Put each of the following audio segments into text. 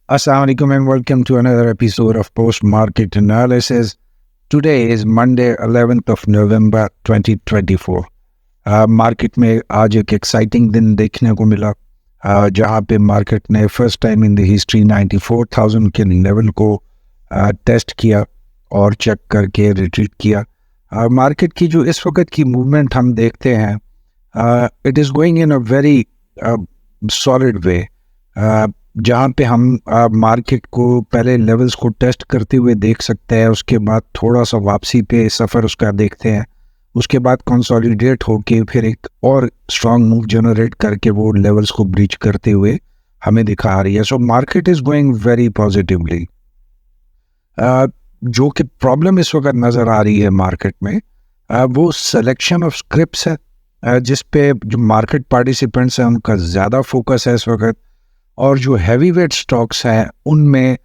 Assalamualaikum and welcome to another episode of Post Market Analysis. Today is Monday 11th of November 2024. Market में आज एक exciting दिन देखने को मिला जहां पे मार्केट ने first time in the history 94,000 के लेवल को टेस्ट किया और चेक करके रिट्रीट किया। मार्केट की जो इस वक्त की मूवमेंट हम देखते हैं it is going in a very solid way, जहाँ पे हम मार्केट को पहले लेवल्स को टेस्ट करते हुए देख सकते हैं, उसके बाद थोड़ा सा वापसी पे सफ़र उसका देखते हैं, उसके बाद कंसोलिडेट होके फिर एक और स्ट्रॉन्ग मूव जनरेट करके वो लेवल्स को ब्रीच करते हुए हमें दिखा रही है। So market is going very positively. जो कि प्रॉब्लम इस वक्त नज़र आ रही है मार्केट में वो सिलेक्शन ऑफ स्क्रिप्ट्स है, जिस पे जो मार्केट पार्टिसिपेंट्स हैं उनका ज़्यादा फोकस है इस वक्त, और जो हैवी वेट स्टॉक्स हैं उनमें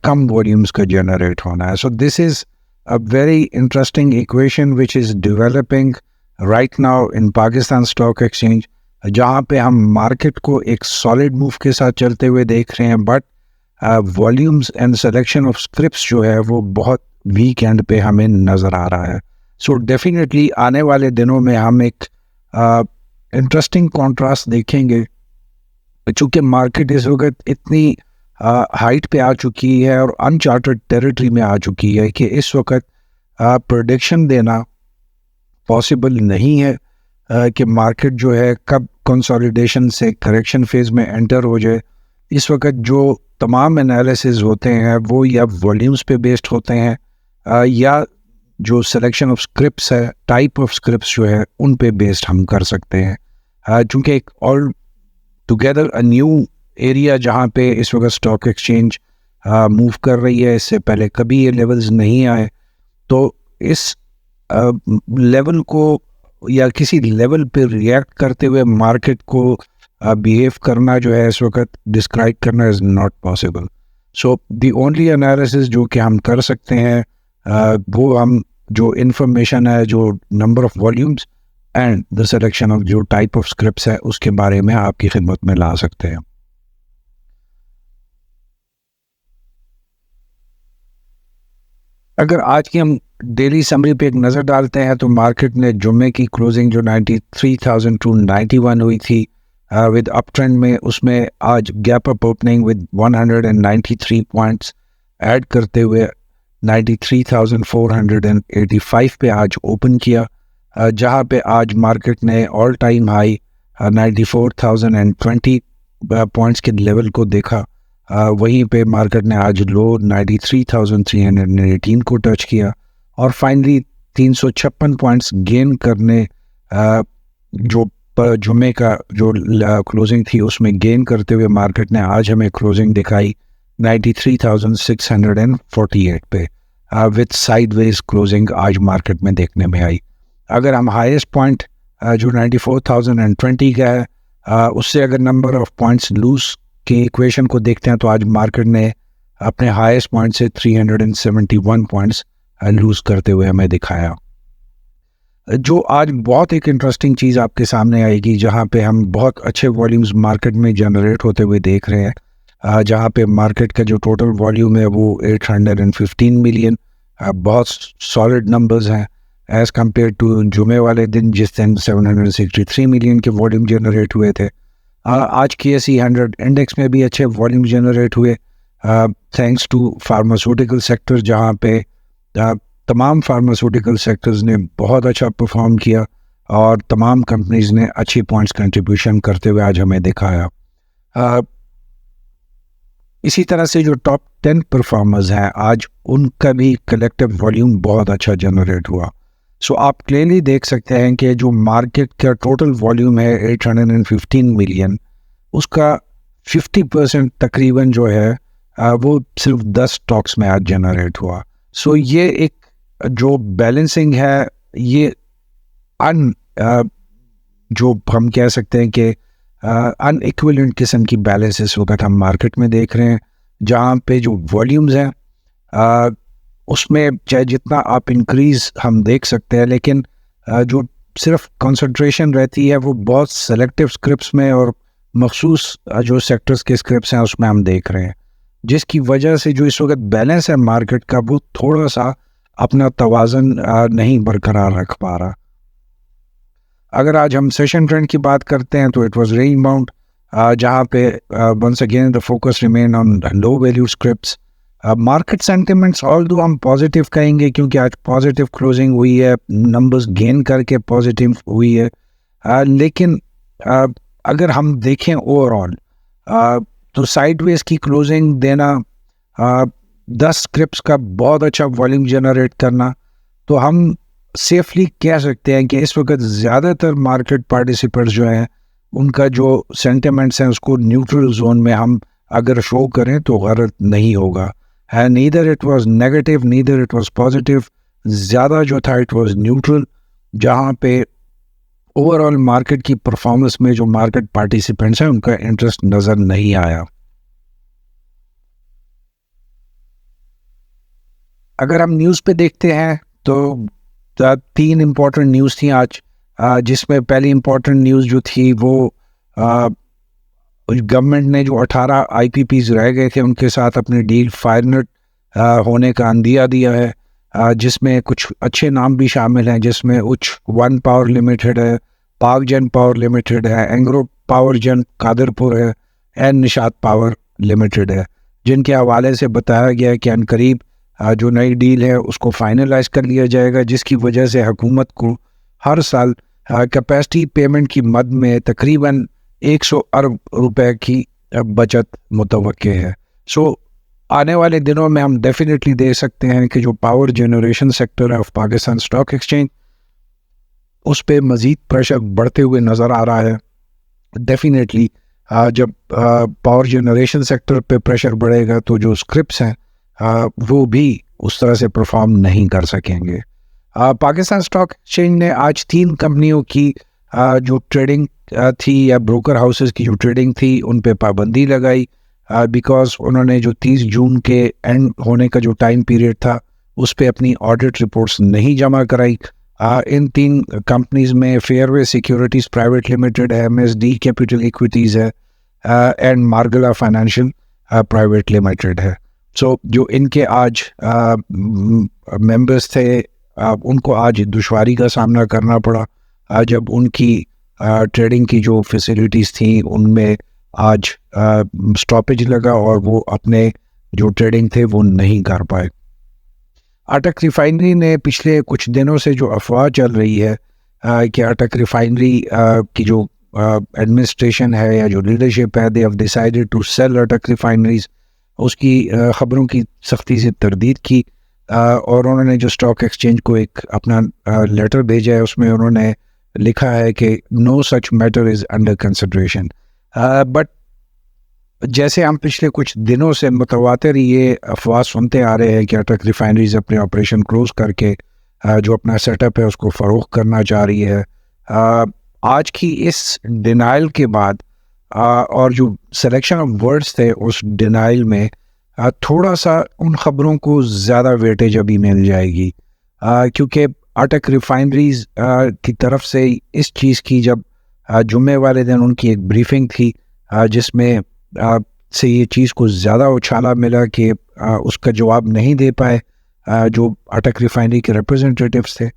कम वॉल्यूम्स का जनरेट होना है। So this is a very interesting equation which is developing right now in Pakistan stock exchange, जहाँ पे हम मार्केट को एक सॉलिड मूव के साथ चलते हुए देख रहे हैं, but volumes and selection of scripts जो है वो बहुत वीक एंड पे हमें नज़र आ रहा है। सो डेफिनेटली आने वाले दिनों में हम एक इंटरेस्टिंग कॉन्ट्रास्ट देखेंगे, चूँकि मार्केट इस वक्त इतनी हाइट पे आ चुकी है और अनचार्टेड टेरिटरी में आ चुकी है कि इस वक्त प्रेडिक्शन देना पॉसिबल नहीं है कि मार्केट जो है कब कंसोलिडेशन से करेक्शन फेज में एंटर हो जाए। इस वक्त जो तमाम एनालिसिस होते हैं वो या वॉल्यूम्स पे बेस्ड होते हैं या जो सिलेक्शन ऑफ स्क्रिप्ट्स है, टाइप ऑफ स्क्रिप्ट्स जो है उन पे बेस्ड हम कर सकते हैं, चूँकि एक और टुगेदर अ न्यू एरिया जहाँ पे इस वक्त स्टॉक एक्सचेंज मूव कर रही है। इससे पहले कभी ये लेवल्स नहीं आए, तो इस लेवल को या किसी लेवल पे रिएक्ट करते हुए मार्केट को बिहेव करना जो है इस वक्त डिस्क्राइब करना is not possible. So the only analysis जो कि हम कर सकते हैं वो हम जो इन्फॉर्मेशन है, जो number of volumes and the selection of जो टाइप ऑफ स्क्रिप्ट्स है उसके बारे में आपकी खिदमत में ला सकते हैं। अगर आज की हम डेली समरी पे एक नज़र डालते हैं तो मार्केट ने जुम्मे की क्लोजिंग जो 93,291 हुई थी विद अप ट्रेंड में, उसमें आज gap up opening with 193 points add करते हुए 93,485 पे आज ओपन किया, जहाँ पे आज मार्केट ने ऑल टाइम हाई 94,020 पॉइंट्स के लेवल को देखा। वहीं पे मार्केट ने आज लो 93,318 को टच किया और फाइनली 356 पॉइंट्स गेन करने जो जुम्मे का जो क्लोजिंग थी उसमें गेन करते हुए मार्केट ने आज हमें क्लोजिंग दिखाई 93,648 पे विद साइडवेज क्लोजिंग आज मार्केट में देखने में आई। अगर हम हाईएस्ट पॉइंट जो 94,020 का है उससे अगर नंबर ऑफ पॉइंट्स लूज के इक्वेशन को देखते हैं तो आज मार्केट ने अपने हाईएस्ट पॉइंट से 371 पॉइंट्स लूज करते हुए हमें दिखाया। जो आज बहुत एक इंटरेस्टिंग चीज़ आपके सामने आएगी, जहां पे हम बहुत अच्छे वॉल्यूम्स मार्केट में जनरेट होते हुए देख रहे हैं, जहां पे मार्केट का जो टोटल वॉल्यूम है वो 815 मिलियन, बहुत सॉलिड नंबर्स हैं एज़ कम्पेयर टू जुमे वाले दिन जिस दिन 763 मिलियन के वॉल्यूम जनरेट हुए थे। आज KSE 100 इंडेक्स में भी अच्छे वॉल्यूम जनरेट हुए थैंक्स टू फार्मास्यूटिकल सेक्टर, जहाँ पे तमाम फार्मास्यूटिकल सेक्टर्स ने बहुत अच्छा परफॉर्म किया और तमाम कंपनीज ने अच्छी पॉइंट्स कंट्रीब्यूशन करते हुए आज हमें दिखाया। इसी तरह से जो टॉप 10 परफॉर्मर्स हैं आज उनका भी कलेक्टिव वॉल्यूम बहुत अच्छा जनरेट हुआ। सो आप क्लियरली देख सकते हैं कि जो मार्केट का टोटल वॉल्यूम है 815 मिलियन, उसका 50% तकरीबन जो है वो सिर्फ 10 स्टॉक्स में आज जनरेट हुआ। सो ये एक जो बैलेंसिंग है, ये जो हम कह सकते हैं कि अनइक्विवेलेंट किस्म की बैलेंस इस वक्त हम मार्केट में देख रहे हैं, जहाँ पे जो वॉल्यूम्स हैं उसमें चाहे जितना आप इंक्रीज़ हम देख सकते हैं, लेकिन जो सिर्फ कंसंट्रेशन रहती है वो बहुत सेलेक्टिव स्क्रिप्ट्स में और मखसूस जो सेक्टर्स के स्क्रिप्ट्स हैं उसमें हम देख रहे हैं। जिसकी वजह से जो इस वक्त बैलेंस है मार्केट का वो थोड़ा सा अपना तवाज़न नहीं बरकरार रख पा रहा। अगर आज हम सेशन ट्रेंड की बात करते हैं तो इट वाज रेंज बाउंड, जहाँ पे once again the focus remain on low value scripts. Market sentiments although हम पॉजिटिव कहेंगे क्योंकि आज पॉजिटिव क्लोजिंग हुई है, नंबर्स गेन करके पॉजिटिव हुई है, लेकिन अगर हम देखें ओवरऑल तो साइडवेज की क्लोजिंग देना, 10 स्क्रिप्ट्स का बहुत अच्छा वॉल्यूम जनरेट करना, तो हम सेफली कह सकते हैं कि इस वक्त ज़्यादातर मार्केट पार्टिसिपेंट्स जो हैं उनका जो सेंटिमेंट्स हैं उसको न्यूट्रल जोन में हम अगर शो करें तो गलत नहीं होगा। है neither it was negative neither it was positive, ज़्यादा जो था इट वाज न्यूट्रल, जहाँ पे ओवरऑल मार्केट की परफॉर्मेंस में जो मार्केट पार्टिसिपेंट्स हैं उनका इंटरेस्ट नज़र नहीं आया। अगर हम न्यूज़ पे देखते हैं तो 3 इम्पोर्टेंट न्यूज़ थी आज, जिसमें पहली इम्पोर्टेंट न्यूज़ जो थी वो गवर्नमेंट ने जो 18 आईपीपीज रह गए थे उनके साथ अपनी डील फाइनल होने का अंदिया दिया है, जिसमें कुछ अच्छे नाम भी शामिल हैं, जिसमें उच्च वन पावर लिमिटेड है, पाक जन पावर लिमिटेड है, एंग्रो पावर जन कादरपुर है, एंड निशात पावर लिमिटेड है, जिनके हवाले से बताया गया है कि अनकरीब जो नई डील है उसको फाइनलाइज कर लिया जाएगा, जिसकी वजह से हुकूमत को हर साल कैपेसिटी पेमेंट की मद में तकरीबन 100 अरब रुपए की बचत मुतवक्के है। सो आने वाले दिनों में हम डेफिनेटली देख सकते हैं कि जो पावर जनरेशन सेक्टर है ऑफ पाकिस्तान स्टॉक एक्सचेंज उस पर मज़ीद प्रेशर बढ़ते हुए नज़र आ रहा है। डेफिनेटली जब पावर जनरेशन सेक्टर पे प्रेशर बढ़ेगा तो जो स्क्रिप्ट्स हैं वो भी उस तरह से परफॉर्म नहीं कर सकेंगे। पाकिस्तान स्टॉक एक्सचेंज ने आज 3 कंपनियों की जो ट्रेडिंग थी या ब्रोकर हाउसेस की जो ट्रेडिंग थी उन पे पाबंदी लगाई, बिकॉज उन्होंने जो 30 जून के एंड होने का जो टाइम पीरियड था उस पे अपनी ऑडिट रिपोर्ट्स नहीं जमा कराई। इन 3 कंपनीज में फेयरवे सिक्योरिटीज़ प्राइवेट लिमिटेड है, एमएसडी कैपिटल इक्विटीज़ है, and Margalla financial private limited है। सो जो इनके आज मेंबर्स थे उनको आज दुश्वारी का सामना करना पड़ा, जब उनकी ट्रेडिंग की जो फैसिलिटीज़ थी उनमें आज स्टॉपेज लगा और वो अपने जो ट्रेडिंग थे वो नहीं कर पाए। अटक रिफाइनरी ने पिछले कुछ दिनों से जो अफवाह चल रही है कि अटक रिफाइनरी की जो एडमिनिस्ट्रेशन है या जो लीडरशिप है, they have decided to sell Attock refineries, उसकी ख़बरों की सख्ती से तरदीद की, और उन्होंने जो स्टॉक एक्सचेंज को एक अपना लेटर भेजा है उसमें उन्होंने लिखा है कि no such matter is under consideration. But जैसे हम पिछले कुछ दिनों से मुतवातिर ये अफवाह सुनते आ रहे हैं कि अटक रिफाइनरीज अपने ऑपरेशन क्लोज करके जो अपना सेटअप है उसको फ़रोग़ करना चाह रही है, आज की इस डिनाइल के बाद और जो सिलेक्शन ऑफ वर्ड्स थे उस डिनाइल में थोड़ा सा उन ख़बरों को ज़्यादा वेटेज अभी मिल जाएगी, क्योंकि अटक रिफाइनरीज की तरफ से इस चीज़ की जब जुम्मे वाले दिन उनकी एक ब्रीफिंग थी जिसमें से ये चीज़ को ज़्यादा उछाला मिला कि उसका जवाब नहीं दे पाए जो अटक रिफाइनरी के रिप्रेजेंटेटिव्स थे।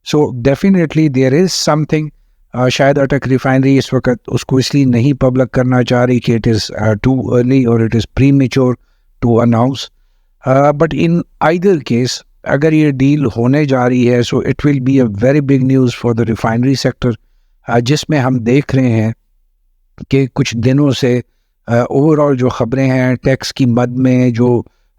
So definitely there is something, शायद अटक रिफाइनरी इस वक्त उसको इसलिए नहीं पब्लिक करना चाह रही कि इट इज़ टू अर्ली और it is premature to announce, but in either case अगर ये डील होने जा रही है so it will be a very big news for the refinery sector, जिसमें हम देख रहे हैं कि कुछ दिनों से ओवरऑल जो ख़बरें हैं टैक्स की मद में जो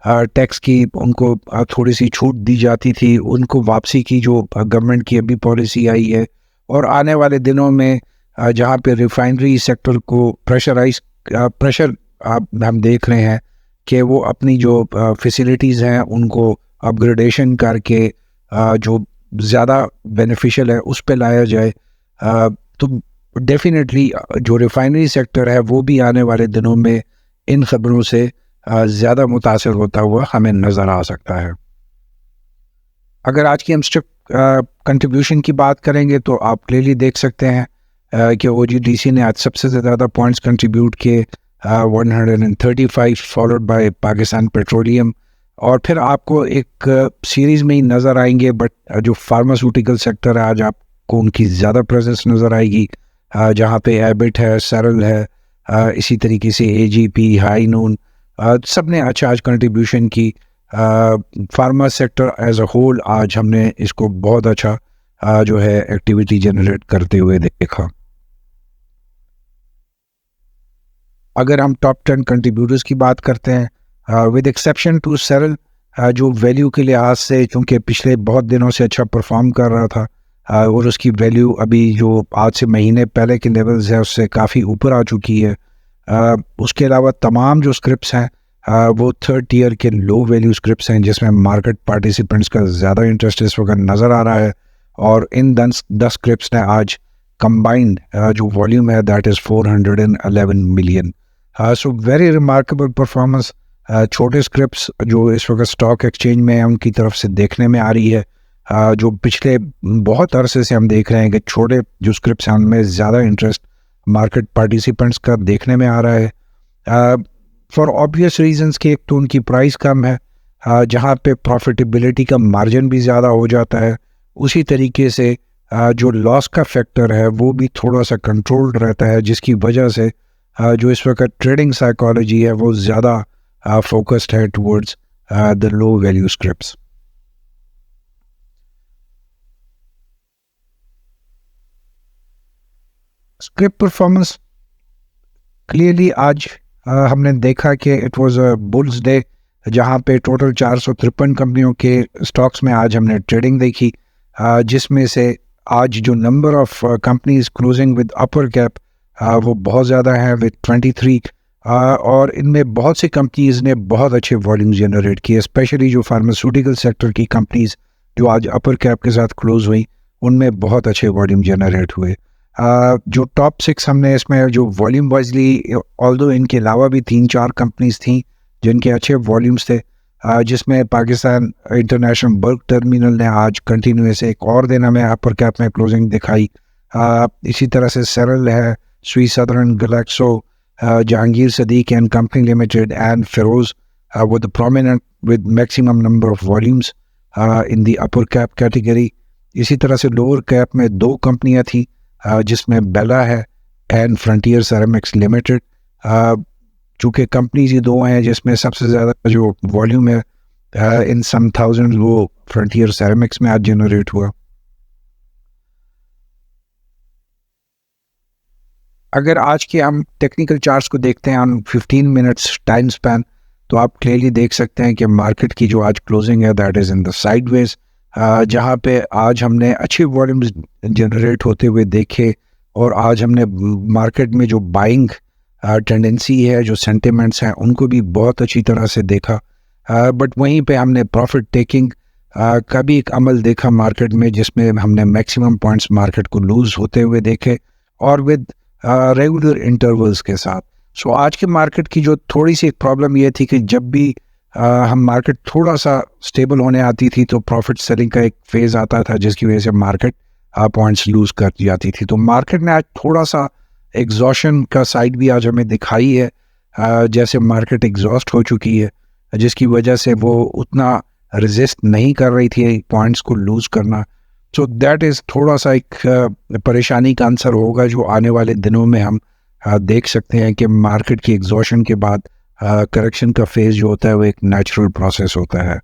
टैक्स की उनको थोड़ी सी छूट दी जाती थी उनको वापसी की जो गवर्नमेंट की अभी पॉलिसी आई है, और आने वाले दिनों में जहाँ पे रिफाइनरी सेक्टर को प्रेशर हम देख रहे हैं कि वो अपनी जो फैसिलिटीज़ हैं उनको अपग्रेडेशन करके जो ज़्यादा बेनिफिशियल है उस पे लाया जाए, तो डेफिनेटली जो रिफाइनरी सेक्टर है वो भी आने वाले दिनों में इन ख़बरों से ज़्यादा मुतासर होता हुआ हमें नज़र आ सकता है। अगर आज की हम स्ट्रिप कंट्रीब्यूशन की बात करेंगे तो आप क्लियरली देख सकते हैं कि OGDC ने आज सबसे ज़्यादा पॉइंट्स कंट्रीब्यूट किए, 135 फॉलोड बाय पाकिस्तान पेट्रोलियम, और फिर आपको एक सीरीज़ में ही नज़र आएंगे। बट जो फार्मास्यूटिकल सेक्टर है आज आपको उनकी ज़्यादा प्रेजेंस नज़र आएगी, जहाँ पे एबिट है, सेरल है, इसी तरीके से एजीपी, हाई नून, सब ने अच्छा आज कंट्रीब्यूशन की। Pharma sector as a whole आज हमने इसको बहुत अच्छा जो है एक्टिविटी जनरेट करते हुए देखा। अगर हम टॉप 10 कंट्रीब्यूटर्स की बात करते हैं, विद एक्सेप्शन टू सेरल, जो वैल्यू के लिहाज से चूँकि पिछले बहुत दिनों से अच्छा परफॉर्म कर रहा था, और उसकी वैल्यू अभी जो आज से महीने पहले के लेवल्स है उससे काफ़ी ऊपर आ चुकी है। उसके अलावा तमाम जो स्क्रिप्ट्स हैं वो थर्ड टीयर के लो वैल्यू स्क्रिप्ट्स हैं, जिसमें मार्केट पार्टिसिपेंट्स का ज़्यादा इंटरेस्ट इस वक्त नज़र आ रहा है। और इन 10 स्क्रिप्ट्स ने आज कंबाइंड जो वॉल्यूम है that is 411 million. So very remarkable performance. छोटे स्क्रिप्ट्स जो इस वक्त स्टॉक एक्सचेंज में है उनकी तरफ से देखने में आ रही है। जो पिछले बहुत अरसे से हम देख रहे हैं कि छोटे जो स्क्रिप्ट्स हैं उनमें ज़्यादा इंटरेस्ट मार्केट पार्टिसिपेंट्स का देखने में आ रहा है, फॉर ऑब्वियस रीजंस कि एक तो उनकी प्राइस कम है, जहाँ पे प्रॉफिटेबिलिटी का मार्जिन भी ज़्यादा हो जाता है। उसी तरीके से जो लॉस का फैक्टर है वो भी थोड़ा सा कंट्रोल्ड रहता है, जिसकी वजह से जो इस वक्त ट्रेडिंग साइकोलॉजी है वो ज़्यादा फोकस्ड है towards the low value scripts. Script performance clearly आज हमने देखा कि it was a bulls day, जहां पे टोटल 453 कंपनियों के स्टॉक्स में आज हमने ट्रेडिंग देखी, जिसमें से आज जो number of companies closing with upper cap वो बहुत ज़्यादा है विद 23, और इनमें बहुत सी कंपनीज ने बहुत अच्छे वॉल्यूम जनरेट किए, स्पेशली जो फार्मास्यूटिकल सेक्टर की कंपनीज जो आज अपर कैप के साथ क्लोज हुई उनमें बहुत अच्छे वॉल्यूम जनरेट हुए। जो टॉप 6 हमने इसमें जो वॉल्यूम वाइजली, ऑल्दो इनके अलावा भी 3-4 कंपनीज थी जिनके अच्छे वॉल्यूम्स थे, जिसमें पाकिस्तान इंटरनेशनल बल्क टर्मिनल ने आज कंटिन्यूस एक और दिन हमें अपर कैप में क्लोजिंग दिखाई। इसी तरह से सेरल है, Swiss southern, Glaxo, Jahangir Sadiq and company limited and Feroz with prominent with maximum number of volumes in the upper cap category. इसी तरह से लोअर कैप में 2 कंपनियां थी, जिसमें बेला है एंड फ्रंटियर सेरेमिक्स लिमिटेड। चूँकि कंपनीज ये 2 हैं जिसमें सबसे ज़्यादा जो वॉल्यूम है इन सम थाउजेंड वो फ्रंटियर सेरेमिक्स में आज जनरेट हुआ। अगर आज के हम टेक्निकल चार्ट्स को देखते हैं ऑन 15 मिनट्स टाइम स्पैन, तो आप क्लियरली देख सकते हैं कि मार्केट की जो आज क्लोजिंग है that is in the sideways, जहाँ पे आज हमने अच्छे वॉल्यूम्स जनरेट होते हुए देखे, और आज हमने मार्केट में जो बाइंग टेंडेंसी है, जो सेंटिमेंट्स हैं उनको भी बहुत अच्छी तरह से देखा। बट वहीं पे हमने प्रॉफिट टेकिंग का भी एक अमल देखा मार्केट में, जिसमें हमने मैक्सिमम पॉइंट्स मार्केट को लूज होते हुए देखे और विद रेगुलर इंटरवल्स के साथ। सो आज के मार्केट की जो थोड़ी सी एक प्रॉब्लम ये थी कि जब भी हम मार्केट थोड़ा सा स्टेबल होने आती थी तो प्रॉफिट सेलिंग का एक फेज़ आता था, जिसकी वजह से मार्केट पॉइंट्स लूज कर जाती थी। तो मार्केट ने आज थोड़ा सा एग्जॉशन का साइड भी आज हमें दिखाई है, जैसे मार्केट एग्जॉस्ट हो चुकी है, जिसकी वजह से वो उतना रेजिस्ट नहीं कर रही थी पॉइंट्स को लूज करना। सो दैट इज़ थोड़ा सा एक परेशानी का आंसर होगा जो आने वाले दिनों में हम देख सकते हैं कि मार्केट की एग्जॉशन के बाद करेक्शन का फेज जो होता है वो एक नेचुरल प्रोसेस होता है।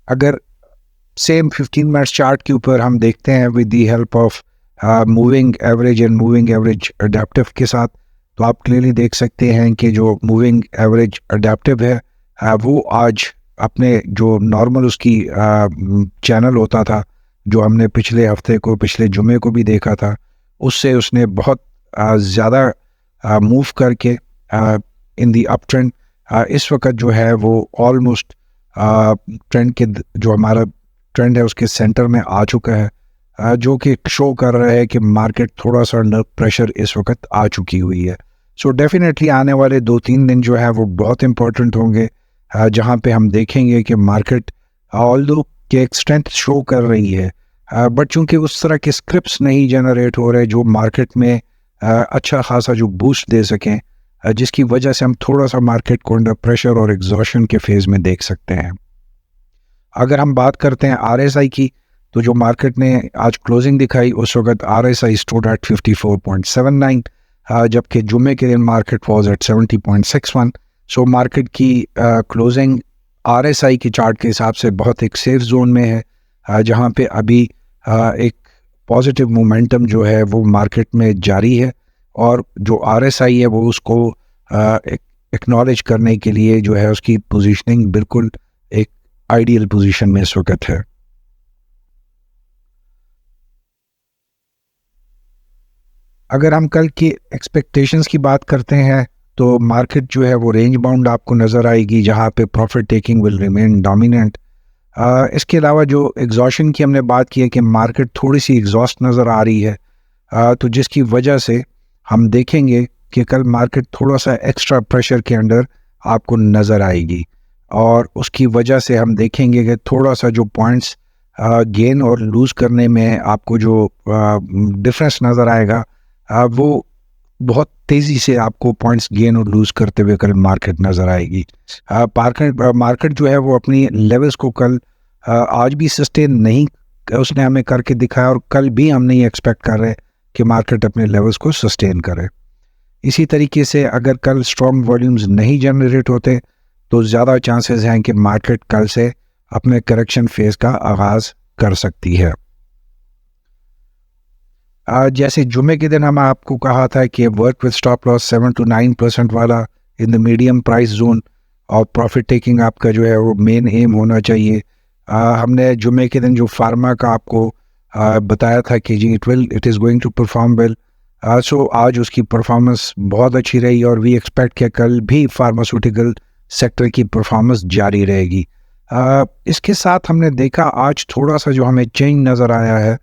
अगर सेम 15 मिनट्स चार्ट के ऊपर हम देखते हैं with the help of moving average and moving average adaptive के साथ, तो आप क्लियरली देख सकते हैं कि जो मूविंग एवरेज अडेप्टिव है वो आज अपने जो नॉर्मल उसकी चैनल होता था, जो हमने पिछले हफ्ते को, पिछले जुमे को भी देखा था, उससे उसने बहुत ज़्यादा मूव करके इन दी अप ट्रेंड इस वक्त जो है वो ऑलमोस्ट ट्रेंड के जो हमारा ट्रेंड है उसके सेंटर में आ चुका है, जो कि शो कर रहा है कि मार्केट थोड़ा सा अंडर प्रेशर इस वक्त आ चुकी हुई है। सो डेफिनेटली आने वाले 2-3 दिन जो है वो बहुत इंपॉर्टेंट होंगे, जहाँ पे हम देखेंगे कि मार्केट ऑल्दो के एक स्ट्रेंथ शो कर रही है, बट चूंकि उस तरह के स्क्रिप्ट्स नहीं जनरेट हो रहे जो मार्केट में अच्छा खासा जो बूस्ट दे सकें, जिसकी वजह से हम थोड़ा सा मार्केट को अंडर प्रेशर और एग्जॉशन के फेज में देख सकते हैं। अगर हम बात करते हैं आरएसआई की, तो जो मार्केट ने आज क्लोजिंग दिखाई उस वक्त आरएसआई स्टूड एट 54.79, जबकि जुम्मे के दिन market was at 70.61। So market की क्लोजिंग आरएसआई की चार्ट के हिसाब से बहुत एक सेफ जोन में है, जहां पे अभी एक पॉजिटिव मोमेंटम जो है वो मार्केट में जारी है, और जो आरएसआई है वो उसको एक्नॉलेज करने के लिए जो है उसकी पोजीशनिंग बिल्कुल एक आइडियल पोजीशन में इस वक्त है। अगर हम कल की एक्सपेक्टेशंस की बात करते हैं तो मार्केट जो है वो रेंज बाउंड आपको नज़र आएगी, जहां पे profit taking will remain dominant. इसके अलावा जो एग्जॉशन की हमने बात की है कि मार्केट थोड़ी सी एग्जॉस्ट नज़र आ रही है, तो जिसकी वजह से हम देखेंगे कि कल मार्केट थोड़ा सा एक्स्ट्रा प्रेशर के अंडर आपको नज़र आएगी, और उसकी वजह से हम देखेंगे कि थोड़ा सा जो पॉइंट्स गेन और लूज़ करने में आपको जो डिफरेंस नज़र आएगा, वो बहुत तेज़ी से आपको पॉइंट्स गेन और लूज़ करते हुए कल मार्केट नज़र आएगी। मार्केट जो है वो अपनी लेवल्स को कल आज भी सस्टेन नहीं उसने हमें करके दिखाया, और कल भी हम नहीं एक्सपेक्ट कर रहे कि मार्केट अपने लेवल्स को सस्टेन करे। इसी तरीके से अगर कल स्ट्रॉन्ग वॉल्यूम्स नहीं जनरेट होते तो ज़्यादा चांसेस हैं कि मार्केट कल से अपने करेक्शन फेज का आगाज़ कर सकती है। जैसे जुमे के दिन हम आपको कहा था कि work with stop loss 7 to 9% वाला in the medium price zone, और प्रॉफिट टेकिंग आपका जो है वो मेन एम होना चाहिए। हमने जुमे के दिन जो फार्मा का आपको बताया था कि जी it is going to perform well. So आज उसकी परफॉर्मेंस बहुत अच्छी रही, और वी एक्सपेक्ट कि कल भी फार्मास्यूटिकल सेक्टर की परफॉर्मेंस जारी रहेगी। इसके साथ हमने देखा आज थोड़ा सा जो हमें चेंज नज़र आया है,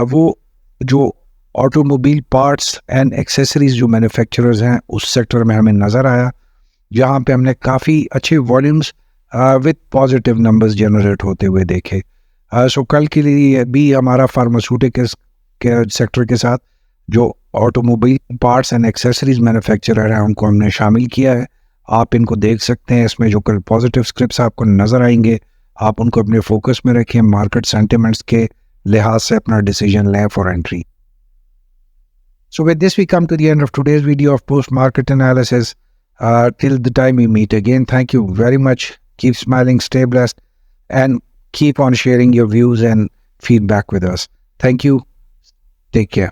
वो जो ऑटोमोबाइल पार्ट्स एंड एक्सेसरीज जो मैन्युफैक्चरर्स हैं उस सेक्टर में हमें नज़र आया, जहाँ पे हमने काफ़ी अच्छे volumes with positive numbers generate होते हुए देखे। सो कल के लिए भी हमारा फार्मास्यूटिकल्स के सेक्टर के साथ जो automobile parts and accessories manufacturer हैं उनको हमने शामिल किया है। आप इनको देख सकते हैं, इसमें जो कल पॉजिटिव स्क्रिप्ट्स आपको नज़र आएंगे आप उनको अपने फोकस में रखें, मार्केट सेंटिमेंट्स के लिहाज से अपना डिसीजन लें for entry. So with this we come to the end of today's video of post-market analysis. Till the time we meet again, thank you very much. Keep smiling, stay blessed, and keep on sharing your views and feedback with us. Thank you. Take care.